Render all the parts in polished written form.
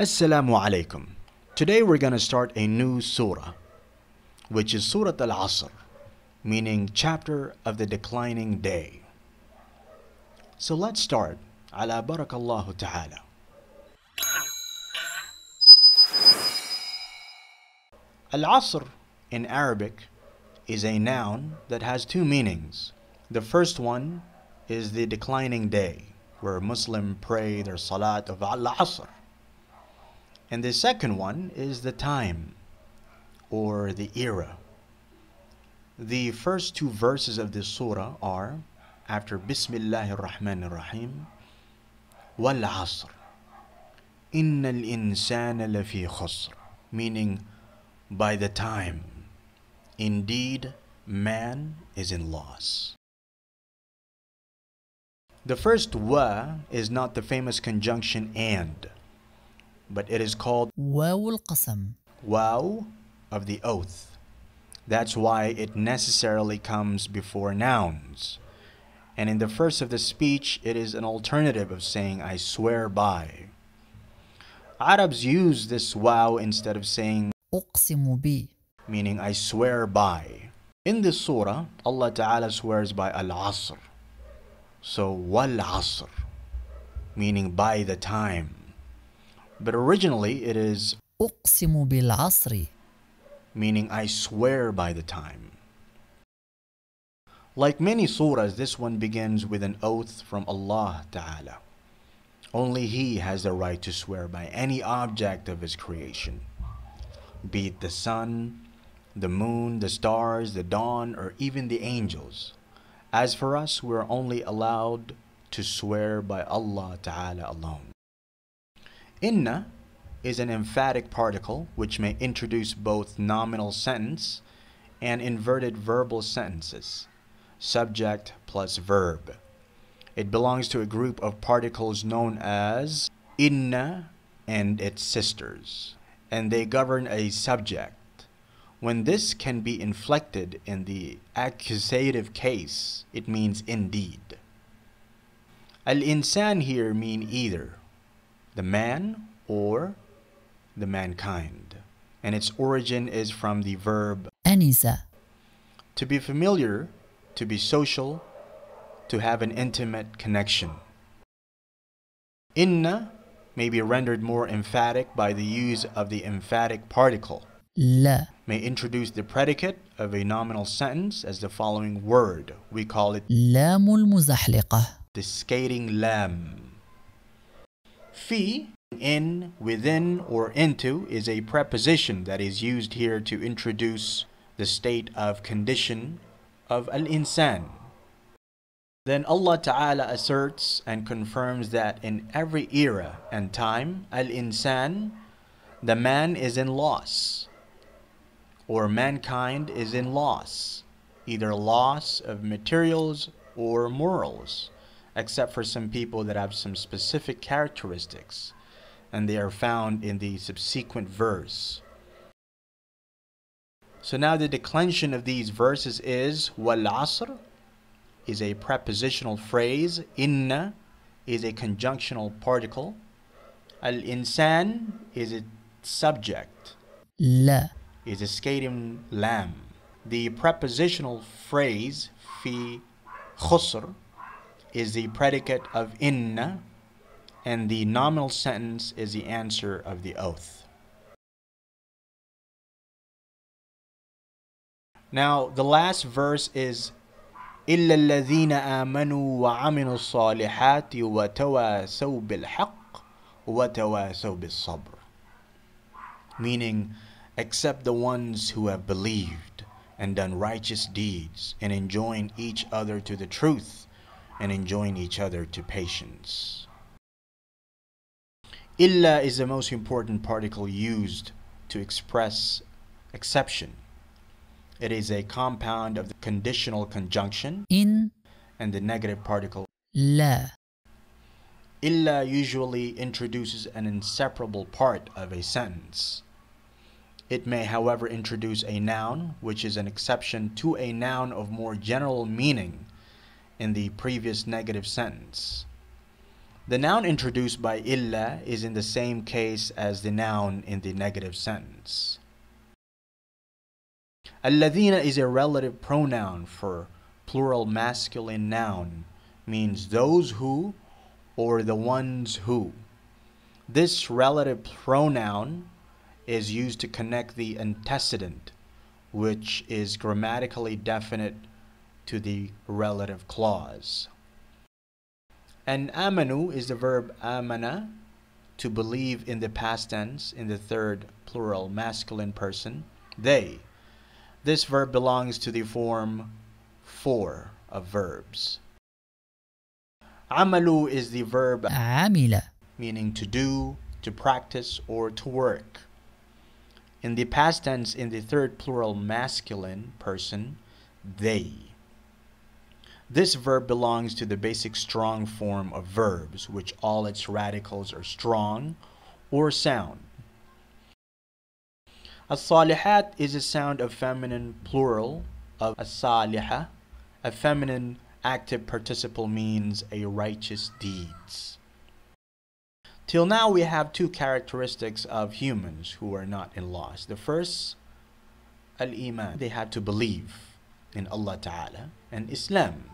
Assalamu alaikum. Today we're going to start a new surah, which is Surah Al Asr, meaning chapter of the declining day. So let's start. Ala barakallahu ta'ala. Al Asr in Arabic is a noun that has two meanings. The first one is the declining day, where Muslims pray their salat of Al Asr. And the second one is the time, or the era. The first two verses of this surah are, after Bismillahir Rahmanir Rahim, Wal Asr, Innal insana lafi khusr, meaning, by the time, indeed, man is in loss. The first wa is not the famous conjunction and, but it is called واو القسم. Waw of the oath. That's why it necessarily comes before nouns. And in the first of the speech, it is an alternative of saying I swear by. Arabs use this waw instead of saying أقسم بي. meaning I swear by. In this surah, Allah Ta'ala swears by Al Asr. So Wal Asr, meaning by the time. But originally it is أقسم بالعصر. meaning I swear by the time. Like many surahs, this one begins with an oath from Allah Ta'ala. Only He has the right to swear by any object of His creation, be it the sun, the moon, the stars, the dawn, or even the angels. As for us, we are only allowed to swear by Allah Ta'ala alone. Inna is an emphatic particle which may introduce both nominal sentence and inverted verbal sentences, subject plus verb. It belongs to a group of particles known as inna and its sisters, and they govern a subject. When this can be inflected in the accusative case, it means indeed. Al-insan here mean either the man or the mankind, and its origin is from the verb أنس. to be familiar, to be social, to have an intimate connection. Inna may be rendered more emphatic by the use of the emphatic particle. لا. May introduce the predicate of a nominal sentence as the following word. We call it لام المزحلقة. the skating lamb. Fi, in, within, or into, is a preposition that is used here to introduce the state of condition of al-insan. Then Allah Ta'ala asserts and confirms that in every era and time, al-insan, the man is in loss, or mankind is in loss, either loss of materials or morals, except for some people that have some specific characteristics, and they are found in the subsequent verse. So now the declension of these verses is Wal Asr is a prepositional phrase, Inna is a conjunctional particle, Al-Insan is a subject, لا. is a skating lamb. The prepositional phrase Fi khusr is the predicate of inna, and the nominal sentence is the answer of the oath. Now, the last verse is إِلَّا الَّذِينَ آمَنُوا وَعَمِلُوا الصَّالِحَاتِ وَتَوَاسَوْا بِالْحَقِّ وَتَوَاسَوْا بِالصَّبْرِ, meaning, except the ones who have believed and done righteous deeds and enjoin each other to the truth and enjoin each other to patience. Illa is the most important particle used to express exception. It is a compound of the conditional conjunction إن. and the negative particle. لا. Illa usually introduces an inseparable part of a sentence. It may, however, introduce a noun, which is an exception to a noun of more general meaning in the previous negative sentence. The noun introduced by illa is in the same case as the noun in the negative sentence. Alladhina is a relative pronoun for plural masculine noun, means those who or the ones who. This relative pronoun is used to connect the antecedent, which is grammatically definite, to the relative clause. And amanu is the verb amana, to believe in the past tense in the third plural masculine person, they. This verb belongs to the form for of verbs. Amalu is the verb عمل meaning to do, to practice, or to work. In the past tense in the third plural masculine person, they. This verb belongs to the basic strong form of verbs, which all its radicals are strong or sound. As-salihat is a sound of feminine plural of as-salihah. A feminine active participle means a righteous deeds. Till now we have two characteristics of humans who are not in loss. The first, al-iman. They had to believe in Allah Ta'ala and Islam.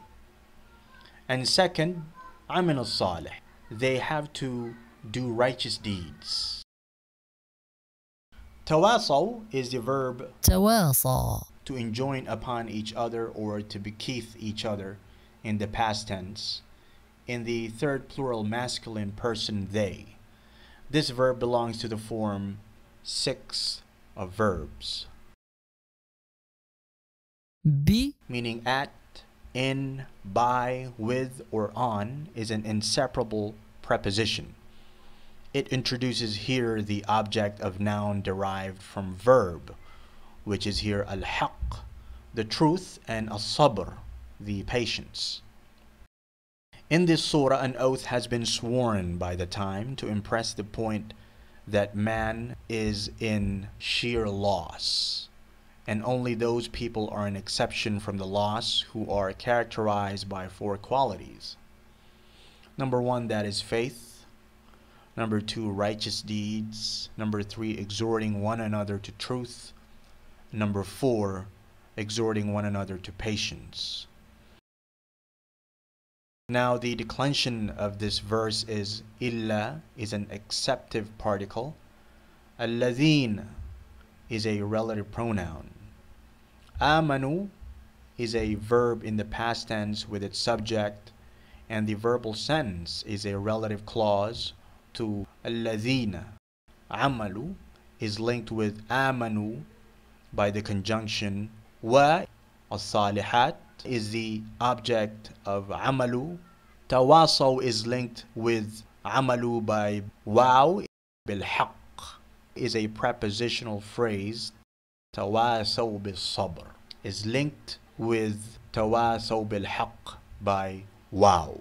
And second, amin al-salih. They have to do righteous deeds. Tawasaw is the verb تواصى to enjoin upon each other or to bequeath each other in the past tense. In the third plural masculine person, they. This verb belongs to the form 6 of verbs, ب meaning at, in, by, with, or on is an inseparable preposition. It introduces here the object of noun derived from verb, which is here al-haq, the truth, and al-sabr, the patience. In this surah, an oath has been sworn by the time to impress the point that man is in sheer loss, and only those people are an exception from the loss who are characterized by 4 qualities. Number 1, that is faith. Number 2, righteous deeds. Number 3, exhorting one another to truth. Number 4, exhorting one another to patience. Now the declension of this verse is illa is an acceptive particle. Alladhin is a relative pronoun. Amanu is a verb in the past tense with its subject, and the verbal sentence is a relative clause to alladhina. Amalu is linked with amanu by the conjunction wa. As-salihat is the object of amalu. Tawasaw is linked with amalu by waw. Bil-haq is a prepositional phrase. Tawasaw bil-sabr is linked with tawasaw bil-haq by waw.